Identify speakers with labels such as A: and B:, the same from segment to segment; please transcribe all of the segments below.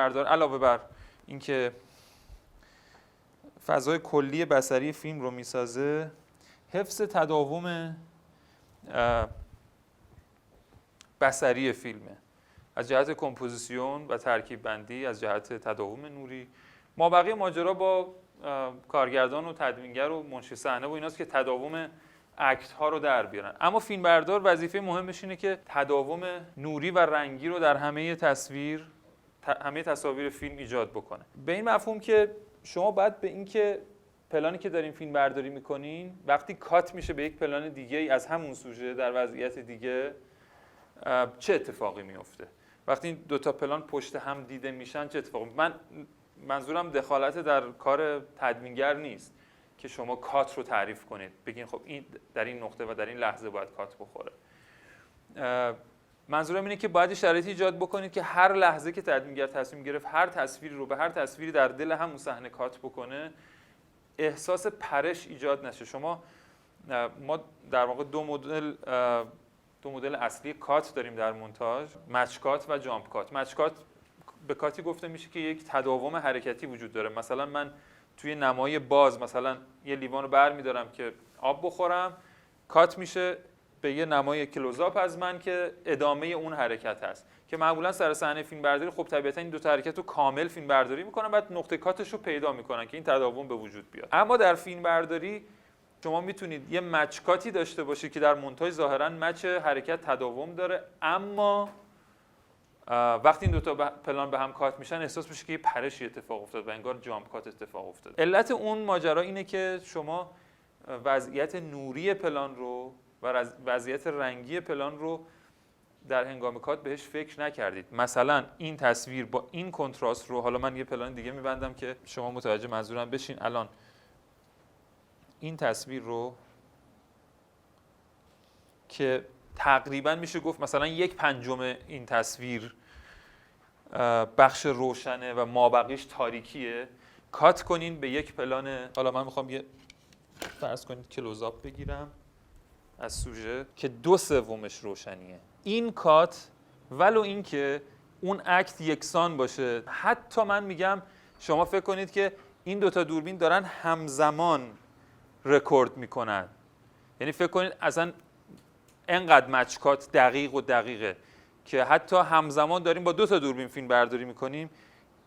A: فیلمبردار علاوه بر اینکه فضای کلی بصری فیلم رو میسازه، حفظ تداوم بصری فیلمه، از جهت کمپوزیسیون و ترکیب بندی، از جهت تداوم نوری. مابقی ماجرا با کارگردان و تدوینگر و منشی صحنه و ایناست که تداوم اکت ها رو در بیارن. اما فیلمبردار وظیفه مهمش اینه که تداوم نوری و رنگی رو در همه تصاویر فیلم ایجاد بکنه. به این مفهوم که شما باید به این که پلانی که دارین فیلم برداری میکنین وقتی کات میشه به یک پلان دیگه ای از همون سوژه در وضعیت دیگه چه اتفاقی میفته، وقتی این دو تا پلان پشت هم دیده میشن چه اتفاقی. منظورم دخالت در کار تدوینگر نیست که شما کات رو تعریف کنید، بگین خب این در این نقطه و در این لحظه باید کات بخوره. منظورم اینه که باید شرایطی ایجاد بکنید که هر لحظه که تدوینگر تصمیم گرفت هر تصویری رو به هر تصویری در دل همون صحنه کات بکنه، احساس پرش ایجاد نشه. ما در واقع دو مدل اصلی کات داریم در مونتاژ، مچ کات و جامپ کات. مچ کات به کاتی گفته میشه که یک تداوم حرکتی وجود داره. مثلا من توی نمای باز مثلا یه لیوان رو برمی‌دارم که آب بخورم، کات میشه به یه نمای کلوزآپ از من که ادامه اون حرکت هست، که معمولا سر صحنه فیلم برداری خب طبیعتا این دو تا حرکت رو کامل فیلم برداری میکنن، بعد نقطه کاتش رو پیدا میکنن که این تداوم به وجود بیاد. اما در فیلم برداری شما میتونید یه مچ کاتی داشته باشید که در مونتاژ ظاهرا مچ حرکت تداوم داره، اما وقتی این دو تا پلان به هم کات میشن احساس میشه که یه پرشی اتفاق افتاد و انگار جامپ کات اتفاق افتاد. علت اون ماجرا اینه که شما وضعیت نوری پلان رو و وضعیت رنگی پلان رو در هنگام کات بهش فکر نکردید. مثلا این تصویر با این کنتراست رو، حالا من یه پلان دیگه میبندم که شما متوجه منظورم بشین. الان این تصویر رو که تقریبا میشه گفت مثلا 1/5 این تصویر بخش روشنه و مابقیش تاریکیه، کات کنین به یک پلان. حالا من میخوام یه فرض کنید کلوزآپ بگیرم از سوژه که 2/3 روشنیه. این کات ولو اینکه اون اکت یکسان باشه، حتی من میگم شما فکر کنید که این دوتا دوربین دارن همزمان رکورد میکنن، یعنی فکر کنید اصلا انقدر مچ کات دقیقه که حتی همزمان داریم با 2 تا دوربین فیلم برداری میکنیم،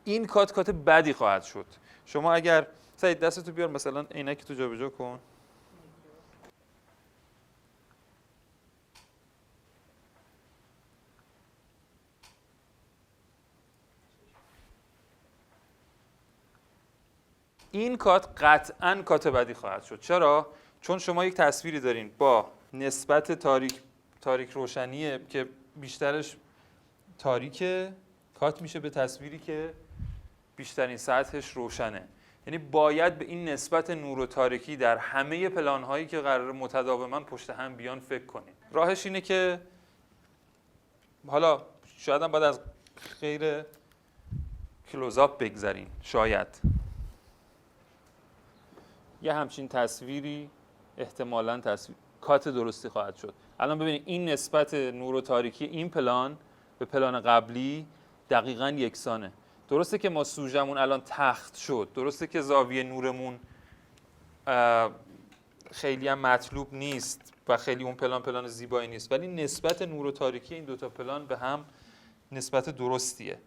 A: این کات بدی خواهد شد. شما اگر سعید دستتو بیار مثلا عینک تو جابجا کن. این کات قطعاً کات بدی خواهد شد. چرا؟ چون شما یک تصویری دارین با نسبت تاریک روشنیه که بیشترش تاریکه، کات میشه به تصویری که بیشترین سطحش روشنه. یعنی باید به این نسبت نور و تاریکی در همه پلان‌هایی که قرار متداوما پشت هم بیان فکر کنید. راهش اینه که حالا شاید هم باید از غیر کلوزآپ بگذرین، شاید یه همچین تصویری احتمالاً کات درستی خواهد شد. الان ببینید این نسبت نور و تاریکی این پلان به پلان قبلی دقیقاً یکسانه. درسته که ما سوژمون الان تخت شد، درسته که زاویه نورمون خیلی هم مطلوب نیست و خیلی اون پلان زیبایی نیست، ولی نسبت نور و تاریکی این دوتا پلان به هم نسبت درستیه.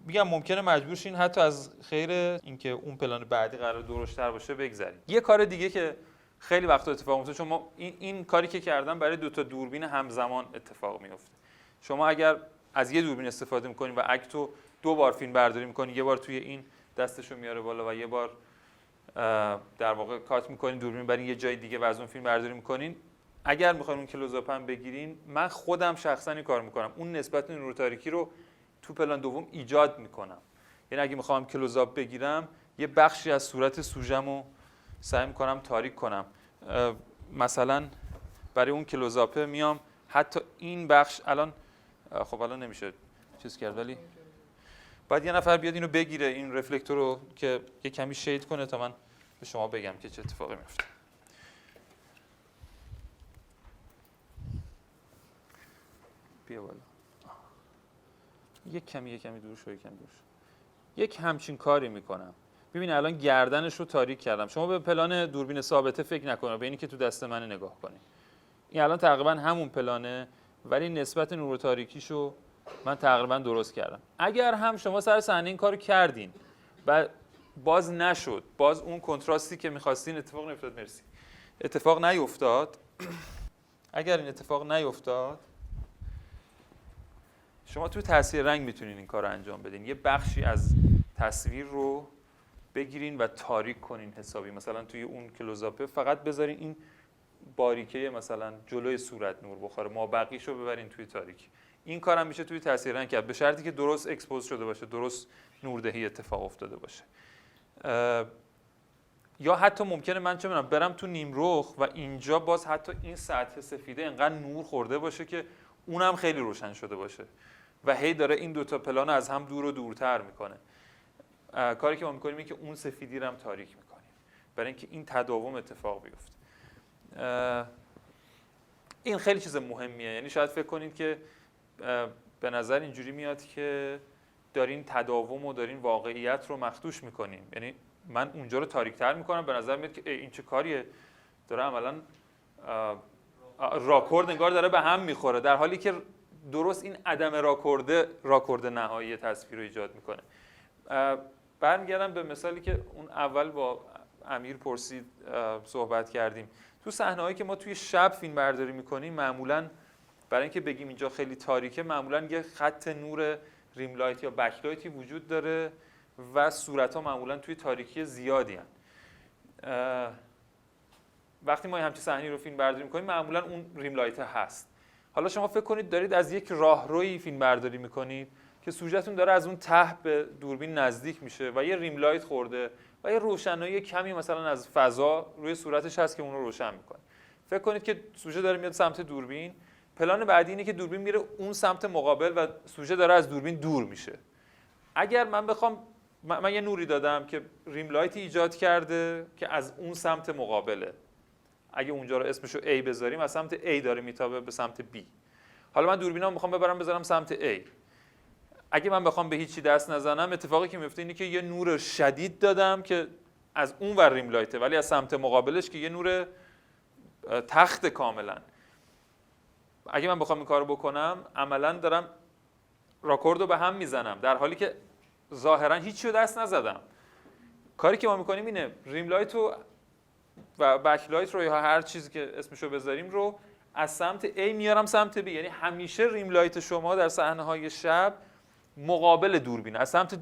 A: میگم ممکنه مجبور شین حتی از خیر اینکه اون پلان بعدی قرار درشت‌تر باشه بگذرید. یه کار دیگه که خیلی وقتا اتفاق میفته، چون ما این کاری که کردم برای 2 تا دوربین همزمان اتفاق میفته. شما اگر از یه دوربین استفاده میکنین و اکتو 2 بار فیلم برداری میکنین، یه بار توی این دستشو میاره بالا و یه بار در واقع کات میکنین دوربین برای یه جای دیگه و از اون فیلم برداری میکنین، اگر میخواین اون کلوزآپ هم بگیرین، من خودم شخصا این کار میکنم، اون نسبت نور و تاریکی رو تو پلان دوم ایجاد میکنم. یعنی اگه میخوام کلوزآپ بگیرم، یه بخشی از صورت سوژه‌مو سعی میکنم تاریک کنم. مثلا برای اون کلوزآپ میام حتی این بخش الان نمیشه چیز کرد، ولی باید یه نفر بیاد اینو بگیره، این رفلکتور رو که یه کمی شید کنه تا من به شما بگم که چه اتفاقی میفته. بیا بالا. یک کمی دور شو، یک همچین کاری میکنم. ببین الان گردنش رو تاریک کردم. شما به پلان دوربین ثابته فکر نکنید، به اینی که تو دست من نگاه کنید. این الان تقریبا همون پلانه، ولی نسبت نور و تاریکیشو من تقریبا درست کردم. اگر هم شما سر صحنه این کارو کردین و باز نشد، باز اون کنتراستی که می‌خواستین اتفاق نیفتاد، مرسی، اتفاق نیفتاد، اگر این اتفاق نیفتاد، شما توی تاثیر رنگ میتونین این کار رو انجام بدین. یه بخشی از تصویر رو بگیرین و تاریک کنین حسابی. مثلا توی اون کلوزآپ فقط بذارین این باریکه مثلا جلوی صورت نور بخوره، ما بقیشو ببرین توی تاریک. این کارم میشه توی تاثیر رنگ کرد، به شرطی که درست اکسپوز شده باشه، درست نوردهی اتفاق افتاده باشه. یا حتی ممکنه من چه می‌دونم برم تو نیمرخ و اینجا باز حتی این سطح سفیده انقدر نور خورده باشه که اونم خیلی روشن شده باشه و هی داره این دوتا پلان از هم دور و دورتر میکنه. کاری که ما میکنیم اینه که اون سفیدی رو هم تاریک میکنیم برای اینکه این تداوم اتفاق بیفته. این خیلی چیز مهمیه. یعنی شاید فکر کنید که به نظر اینجوری میاد که دارین تداوم و دارین واقعیت رو مخدوش میکنیم. یعنی من اونجا رو تاریک‌تر میکنم، به نظر میاد که این چه کاریه، داره عملاً راکورد انگار داره به هم میخوره، در حالی که درست این عدم راکورد نهایی تصویر رو ایجاد میکنه. برمیگردم به مثالی که اون اول با امیر پرسید صحبت کردیم. تو صحنه‌هایی که ما توی شب فیلم برداری میکنیم، معمولاً برای اینکه بگیم اینجا خیلی تاریکه، معمولاً یه خط نور ریم لایت یا بک لایتی وجود داره و صورت‌ها معمولاً توی تاریکی زیادی هستند. وقتی ما همچین صحنه‌ای رو فیلم برداری می‌کنیم، معمولاً اون ریم لایت هست. حالا شما فکر کنید دارید از یک راهروی فیلم برداری می‌کنید که سوژه‌تون داره از اون ته به دوربین نزدیک میشه و یه ریم لایت خورده و یه روشنایی کمی مثلا از فضا روی صورتش هست که اون رو روشن می‌کنه. فکر کنید که سوژه داره میاد سمت دوربین، پلان بعدی اینه که دوربین میره اون سمت مقابل و سوژه داره از دوربین دور میشه. اگر من بخوام، من یه نوری دادم که ریم لایتی ایجاد کرده که از اون سمت مقابله. اگه اونجا رو اسمشو A بذاریم، از سمت A داره میتابه به سمت B. حالا من دوربینام میخوام بذارم سمت A. اگه من بخوام به هیچی دست نزنم، اتفاقی که میفته اینه که یه نور شدید دادم که از اون ور ریم لایته، ولی از سمت مقابلش که یه نور تخت کاملا. اگه من بخوام این کارو بکنم، عملاً دارم راکورد رو به هم میزنم، در حالی که ظاهراً هیچی رو دست نزدم. کاری که ما میکنیم اینه ریم لایت و بک لایت رو یا هر چیزی که اسمشو بذاریم رو از سمت A میارم سمت B. یعنی همیشه ریم لایت شما در صحنه‌های شب مقابل دوربین، از سمت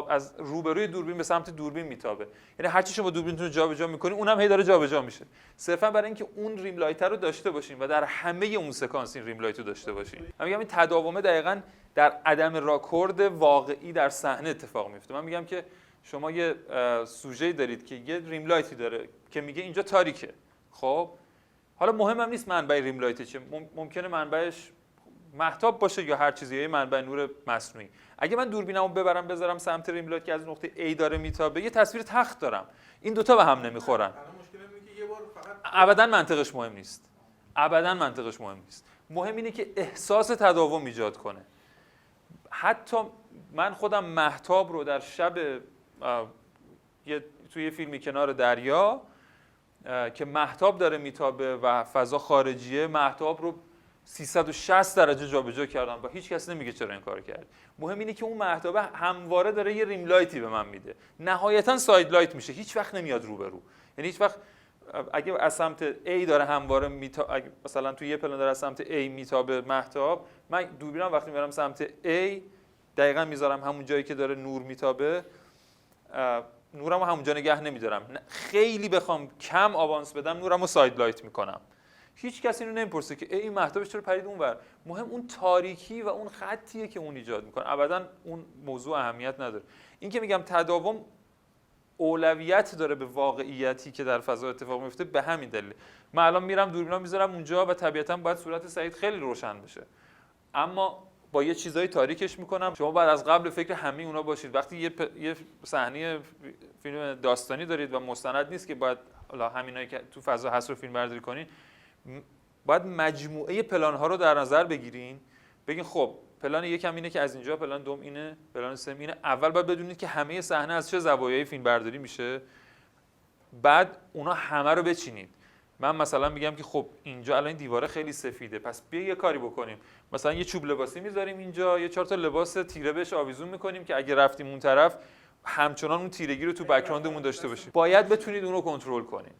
A: از روبروی دوربین به سمت دوربین میتابه. یعنی هر چی شما دوربینتون رو جابجا می‌کنید، اونم هی داره جابجا میشه. صرفا برای اینکه اون ریم لایت رو داشته باشین و در همه اون سکانس این ریم لایت رو داشته باشین. من میگم این تداومه دقیقاً در عدم راکورد واقعی در صحنه اتفاق میفته. من میگم که شما یه سوژه‌ای دارید که یه ریم لایتی داره که میگه اینجا تاریکه. خب حالا مهمم نیست منبع ریم لایت چیه، ممکنه منبعش مهتاب باشه یا هر چیزی، یه منبع نور مصنوعی. اگه من دوربینمو بذارم سمت ریم لایت که از نقطه A داره میتابه، یه تصویر تخت دارم. این دوتا به هم نمیخورن. ابداً منطقش مهم نیست. مهم اینه که احساس تداوم ایجاد کنه. حتی من خودم مهتاب رو در شب توی فیلمی کنار دریا که مهتاب داره میتابه و فضا خارجیه، مهتاب رو 360 درجه جابجا کردم و هیچ کس نمیگه چرا این کار کرد. مهم اینه که اون مهتاب همواره داره یه ریم لایتی به من میده. نهایتاً ساید لایت میشه، هیچ وقت نمیاد روبرو. یعنی هیچ وقت اگه از سمت A داره همواره مثلا توی یه پلان داره از سمت A میتابه مهتاب، من دوربینم وقتی میبرم سمت A دقیقاً میذارم همون جایی که داره نور میتابه، نورمو همونجا نگه نمیدارم. خیلی بخوام کم آوانس بدم، نورمو ساید لایت میکنم. هیچ کسی اینو نمیپرسه که این مهتابش چرا پرید اونور. مهم اون تاریکی و اون خطیه که اون ایجاد میکنه. ابداً اون موضوع اهمیت نداره. این که میگم تداوم اولویت داره به واقعیتی که در فضا اتفاق میفته، به همین دلیل. من الان میرم دوربینام میذارم اونجا و طبیعتاً باید صورت سعید خیلی روشن بشه، اما با یه چیزای تاریکش میکنم. شما باید از قبل فکر همه اونا باشید. وقتی یه صحنه فیلم داستانی دارید و مستند نیست که باید همینایی که تو فضا هست رو فیلم برداری کنین، باید مجموعه پلان ها رو در نظر بگیرین، بگین خب پلان یکم اینه که از اینجا، پلان دوم اینه، پلان سوم اینه. اول باید بدونید که همه صحنه از چه زوایای فیلم برداری میشه، بعد اونا همه رو بچینید. من مثلا میگم که خب اینجا الان این دیواره خیلی سفیده، پس بیا یه کاری بکنیم، مثلا یه چوب لباسی میذاریم اینجا، یه 4 تا لباس تیره بهش آویزون میکنیم که اگه رفتیم اون طرف همچنان اون تیرگی رو تو بک‌گراندمون داشته باشیم. باید بتونید اون رو کنترل کنید.